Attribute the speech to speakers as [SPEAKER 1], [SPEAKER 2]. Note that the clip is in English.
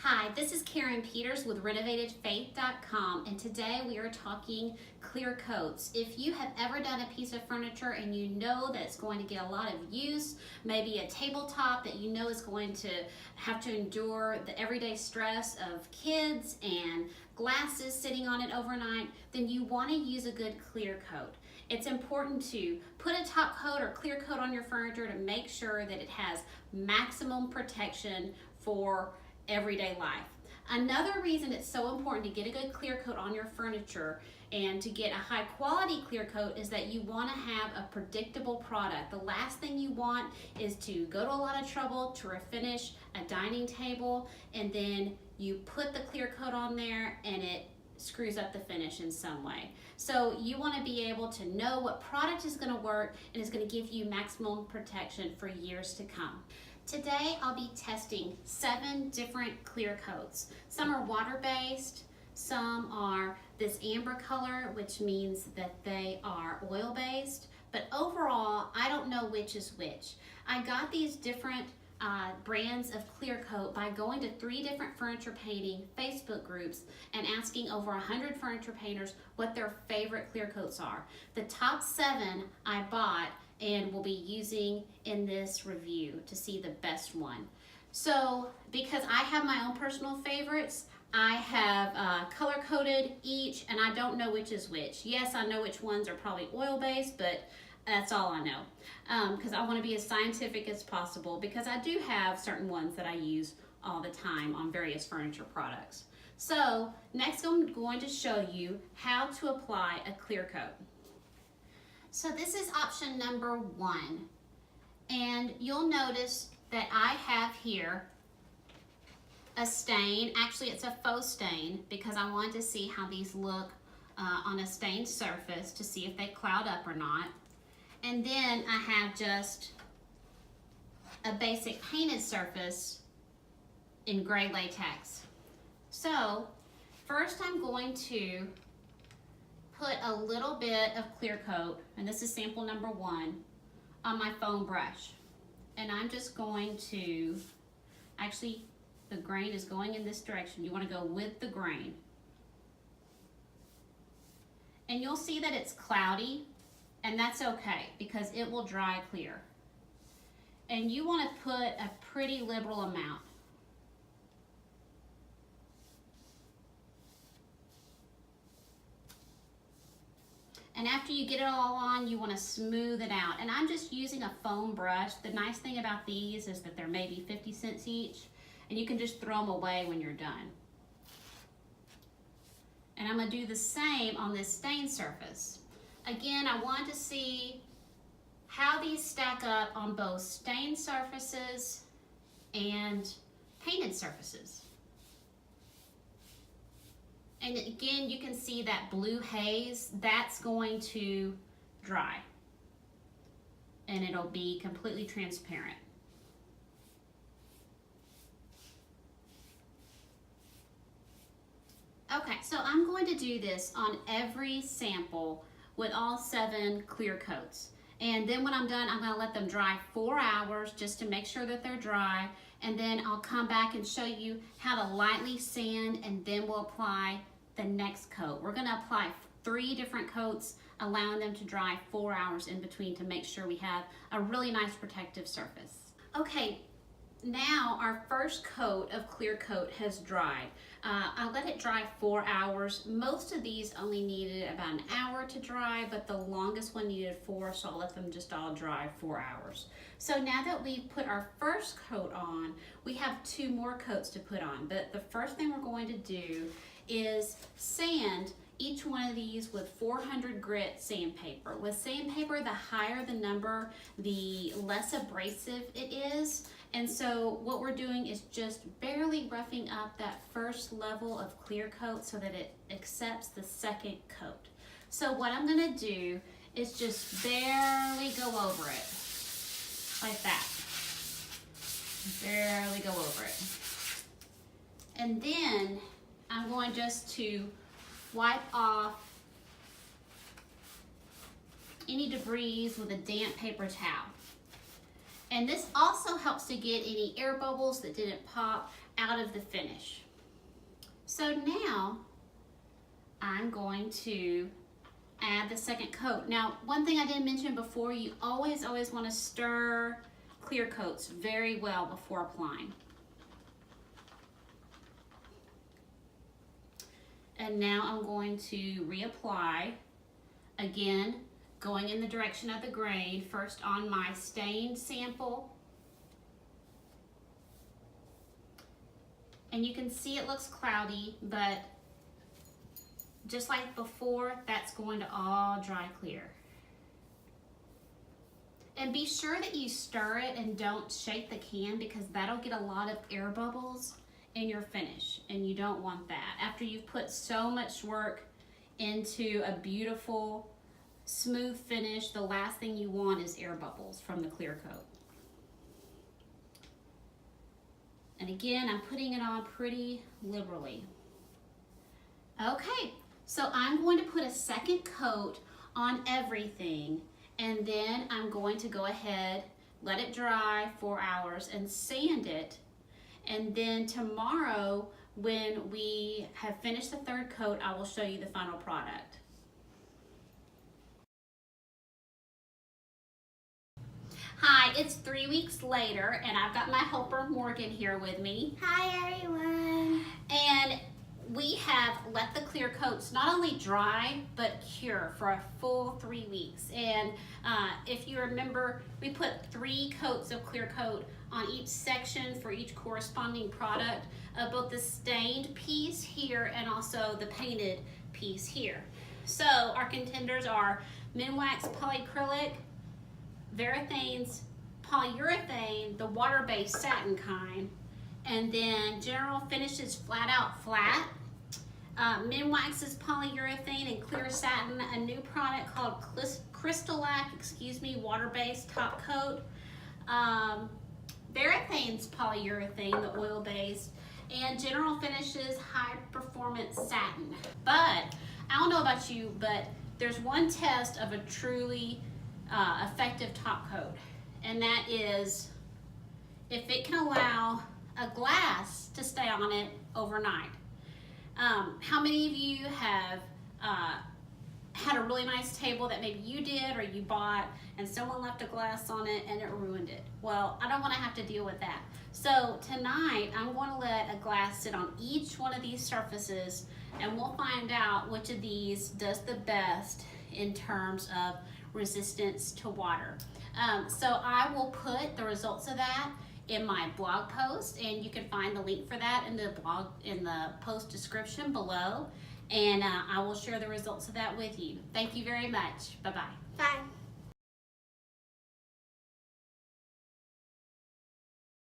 [SPEAKER 1] Hi, this is Karen Peters with RenovatedFaith.com, and today we are talking clear coats. If you have ever done a piece of furniture and you know that it's going to get a lot of use, maybe a tabletop that you know is going to have to endure the everyday stress of kids and glasses sitting on it overnight, then you want to use a good clear coat. It's important to put a top coat or clear coat on your furniture to make sure that it has maximum protection for everyday life. Another reason it's so important to get a good clear coat on your furniture and to get a high quality clear coat is that you want to have a predictable product. The last thing you want is to go to a lot of trouble to refinish a dining table and then you put the clear coat on there and it screws up the finish in some way. So you want to be able to know what product is going to work and is going to give you maximum protection for years to come. Today I'll be testing 7 different clear coats. Some are water-based, some are this amber color, which means that they are oil-based, but overall I don't know which is which. I got these different brands of clear coat by going to 3 different furniture painting Facebook groups and asking over 100 furniture painters what their favorite clear coats are. The top 7 I bought and will be using in this review to see the best one. So because I have my own personal favorites, I have color coded each and I don't know which is which. Yes, I know which ones are probably oil based, but that's all I know because I want to be as scientific as possible because I do have certain ones that I use all the time on various furniture products. So next I'm going to show you how to apply a clear coat. So this is option number 1, and you'll notice that I have here a stain. Actually, it's a faux stain because I wanted to see how these look on a stained surface to see if they cloud up or not. And then I have just a basic painted surface in gray latex. So first I'm going to put a little bit of clear coat, and this is sample number 1, on my foam brush. And I'm just going to, actually the grain is going in this direction. You want to go with the grain. And you'll see that it's cloudy, and that's okay because it will dry clear. And you want to put a pretty liberal amount. And after you get it all on, you want to smooth it out. And I'm just using a foam brush. The nice thing about these is that they're maybe 50 cents each, and you can just throw them away when you're done. And I'm going to do the same on this stained surface. Again, I want to see how these stack up on both stained surfaces and painted surfaces. And again, you can see that blue haze, that's going to dry. And it'll be completely transparent. Okay, so I'm going to do this on every sample with all 7 clear coats. And then when I'm done, I'm going to let them dry 4 hours just to make sure that they're dry. And then I'll come back and show you how to lightly sand, and then we'll apply the next coat. We're going to apply 3 different coats, allowing them to dry 4 hours in between to make sure we have a really nice protective surface. Okay, now our first coat of clear coat has dried. I let it dry 4 hours. Most of these only needed about an hour to dry, but the longest one needed 4, so I'll let them just all dry 4 hours. So now that we've put our first coat on, we have 2 more coats to put on. But the first thing we're going to do is sand each one of these with 400 grit sandpaper. With sandpaper, the higher the number, the less abrasive it is. And so what we're doing is just barely roughing up that first level of clear coat so that it accepts the second coat. So what I'm going to do is just barely go over it, like that. Barely go over it. And then I'm going just to wipe off any debris with a damp paper towel. And this also helps to get any air bubbles that didn't pop out of the finish. So now I'm going to add the second coat. Now, one thing I didn't mention before, you always want to stir clear coats very well before applying. And now I'm going to reapply, again, going in the direction of the grain, first on my stained sample. And you can see it looks cloudy, but just like before, that's going to all dry clear. And be sure that you stir it and don't shake the can, because that'll get a lot of air bubbles in your finish, and you don't want that. After you've put so much work into a beautiful, smooth finish, the last thing you want is air bubbles from the clear coat. And again, I'm putting it on pretty liberally. Okay, so I'm going to put a second coat on everything, and then I'm going to go ahead, let it dry 4 hours, and sand it. And then tomorrow, when we have finished the third coat, I will show you the final product. Hi, it's 3 weeks later, and I've got my helper Morgan here with me.
[SPEAKER 2] Hi everyone.
[SPEAKER 1] And we have let the clear coats not only dry, but cure for a full 3 weeks. And if you remember, we put 3 coats of clear coat on each section for each corresponding product, both the stained piece here and also the painted piece here. So our contenders are Minwax polyacrylic, Varathane's polyurethane, the water-based satin kind, and then General Finishes Flat Out Flat, Minwax's polyurethane and clear satin, a new product called Crystalac, water-based top coat, Varathane's polyurethane, the oil-based, and General Finishes high performance satin. But I don't know about you, but there's one test of a truly effective top coat, and that is if it can allow a glass to stay on it overnight. How many of you have had a really nice table that maybe you did or you bought and someone left a glass on it and it ruined it? Well, I don't want to have to deal with that. So tonight I'm going to let a glass sit on each one of these surfaces, and we'll find out which of these does the best in terms of resistance to water. So I will put the results of that in my blog post, and you can find the link for that in the post description below, and I will share the results of that with you. Thank you very much. Bye-bye.
[SPEAKER 2] Bye.